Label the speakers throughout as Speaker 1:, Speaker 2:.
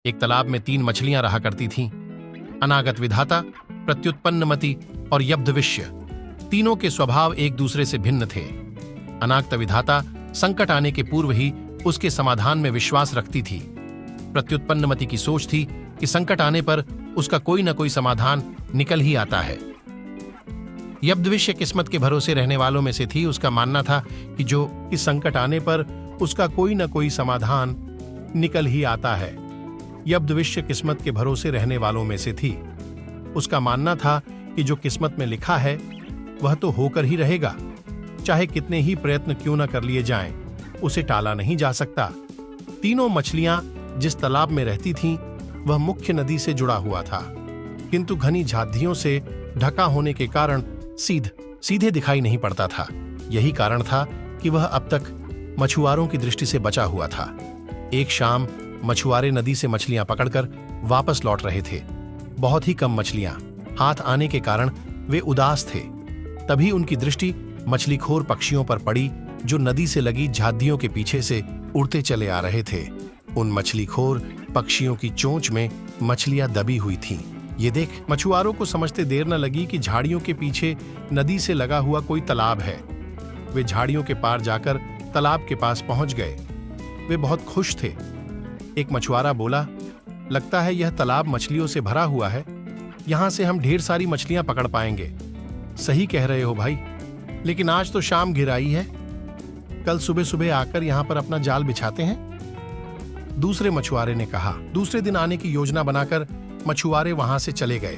Speaker 1: एक तालाब में 3 मछलियां रहा करती थीं। अनागत विधाता, प्रत्युत्पन्नमति और यब्धविष्य। तीनों के स्वभाव एक दूसरे से भिन्न थे। अनागत विधाता संकट आने के पूर्व ही उसके समाधान में विश्वास रखती थी। प्रत्युत्पन्नमति की सोच थी कि संकट आने पर उसका कोई न कोई समाधान निकल ही आता है। यब्धविष्य किस्मत के भरोसे रहने वालों में से थी। उसका मानना था कि जो इस संकट आने पर उसका कोई न कोई समाधान निकल ही आता है। यब्धविष्य किस्मत के भरोसे रहने वालों में से थी। उसका मानना था कि जो किस्मत में लिखा है वह तो होकर ही रहेगा, चाहे कितने ही प्रयत्न क्यों न कर लिए जाएं, उसे टाला नहीं जा सकता। तीनों मछलियां जिस तालाब में रहती थीं, वह मुख्य नदी से जुड़ा हुआ था, किंतु घनी झादियों से ढका होने के कारण सीधे दिखाई नहीं पड़ता था। यही कारण था कि वह अब तक मछुआरों की दृष्टि से बचा हुआ था। एक शाम मछुआरे नदी से मछलियां पकड़कर वापस लौट रहे थे। बहुत ही कम मछलियां हाथ आने के कारण वे उदास थे। तभी उनकी दृष्टि मछलीखोर पक्षियों पर पड़ी जो नदी से लगी झादियों के पीछे से उड़ते चले आ रहे थे। उन मछलीखोर पक्षियों की चोंच में मछलियां दबी हुई थीं। ये देख मछुआरों को समझते देर न लगी कि झाड़ियों के पीछे नदी से लगा हुआ कोई तालाब है। वे झाड़ियों के पार जाकर तालाब के पास पहुंच गए। वे बहुत खुश थे। एक मछुआरा बोला, लगता है यह तालाब मछलियों से भरा हुआ है। यहां से हम ढेर सारी मछलियां पकड़ पाएंगे। सही कह रहे हो भाई, लेकिन आज तो शाम घिराई है। कल सुबह सुबह आकर यहां पर अपना जाल बिछाते हैं। दूसरे मछुआरे ने कहा। दूसरे दिन आने की योजना बनाकर मछुआरे वहां से चले गए।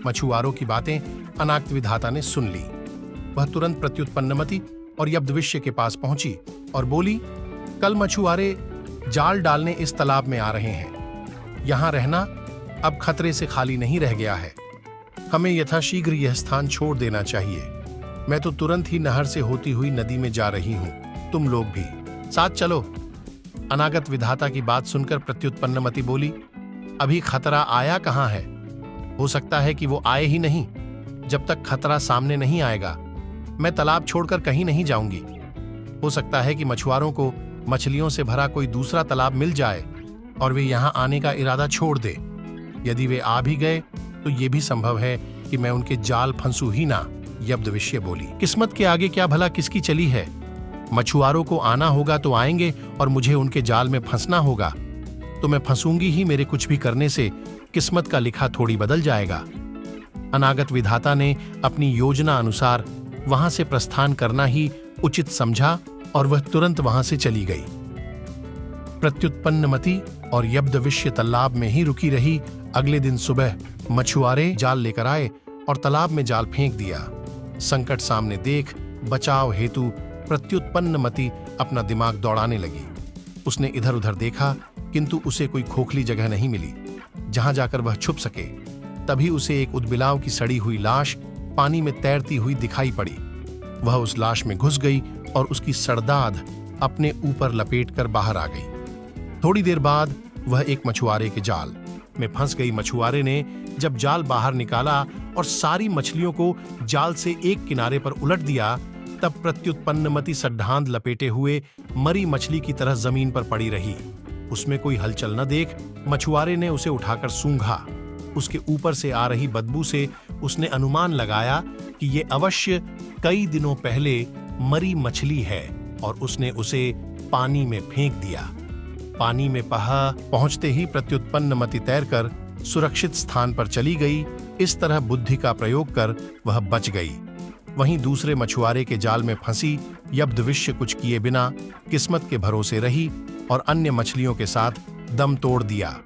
Speaker 1: मछुआरों की बातें अनागत विधाता ने सुन ली। वह तुरंत प्रत्युत्पन्नमति और यब्धविष्य के पास पहुंची और बोली, कल मछुआरे जाल डालने इस तालाब में आ रहे हैं। यहां रहना अब खतरे से खाली नहीं रह गया है। हमें यथाशीघ्र यह स्थान छोड़ देना चाहिए। मैं तो तुरंत ही नहर से होती हुई नदी में जा रही हूं। तुम लोग भी साथ चलो। अनागत विधाता की बात सुनकर प्रत्युत्पन्नमति बोली, अभी खतरा आया कहां है? हो सकता है कि वो आए ही नहीं। जब तक खतरा सामने नहीं आएगा मैं तालाब छोड़कर कहीं नहीं जाऊंगी। हो सकता है कि मछुआरों को मछलियों से भरा कोई दूसरा तालाब मिल जाए और वे यहां आने का इरादा छोड़ दे। यदि वे आ भी गए तो यह भी संभव है कि मैं उनके जाल फंसू ही ना। यब्धविष्य बोली, किस्मत के आगे क्या भला किसकी चली है? मछुआरों को आना होगा तो आएंगे और मुझे उनके जाल में फंसना होगा तो मैं फंसूंगी ही। मेरे कुछ भी करने से किस्मत का लिखा थोड़ी बदल जाएगा। अनागत विधाता ने अपनी योजना अनुसार वहां से प्रस्थान करना ही उचित समझा और वह तुरंत वहां से चली गई। प्रत्युत्पन्नमति और यब्धविष्य तालाब में ही रुकी रही। अगले दिन सुबह मछुआरे जाल लेकर आए और तालाब में जाल फेंक दिया। संकट सामने देख बचाव हेतु प्रत्युत्पन्नमति अपना दिमाग दौड़ाने लगी। उसने इधर उधर देखा, किंतु उसे कोई खोखली जगह नहीं मिली जहां जाकर वह छुप सके। तभी उसे एक उदबिलाव की सड़ी हुई लाश पानी में तैरती हुई दिखाई पड़ी। वह उस लाश में घुस गई और उसकी सड़दाद अपने ऊपर लपेटकर बाहर आ गई। थोड़ी देर बाद वह एक मछुआरे के जाल में फंस गई। मछुआरे ने जब जाल बाहर निकाला और सारी मछलियों को जाल से एक किनारे पर उलट दिया, तब प्रत्युत्पन्नमति सड्ढांध लपेटे हुए मरी मछली की तरह जमीन पर पड़ी रही। उसमें कोई हलचल न देख मछुआरे ने उसे उठाकर सूंघा। उसके ऊपर से आ रही बदबू से उसने अनुमान लगाया कि ये अवश्य कई दिनों पहले मरी मछली है और उसने उसे पानी में फेंक दिया। पानी में पहुंचते ही प्रत्युत्पन्नमति तैरकर सुरक्षित स्थान पर चली गई। इस तरह बुद्धि का प्रयोग कर वह बच गई। वहीं दूसरे मछुआरे के जाल में फंसी यब्धविष्य कुछ किए बिना किस्मत के भरोसे रही और अन्य मछलियों के साथ दम तोड़ दिया।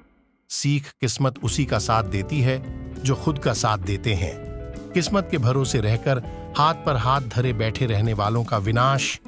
Speaker 1: सीख, किस्मत उसी का साथ देती है जो खुद का साथ देते हैं। किस्मत के भरोसे रहकर हाथ पर हाथ धरे बैठे रहने वालों का विनाश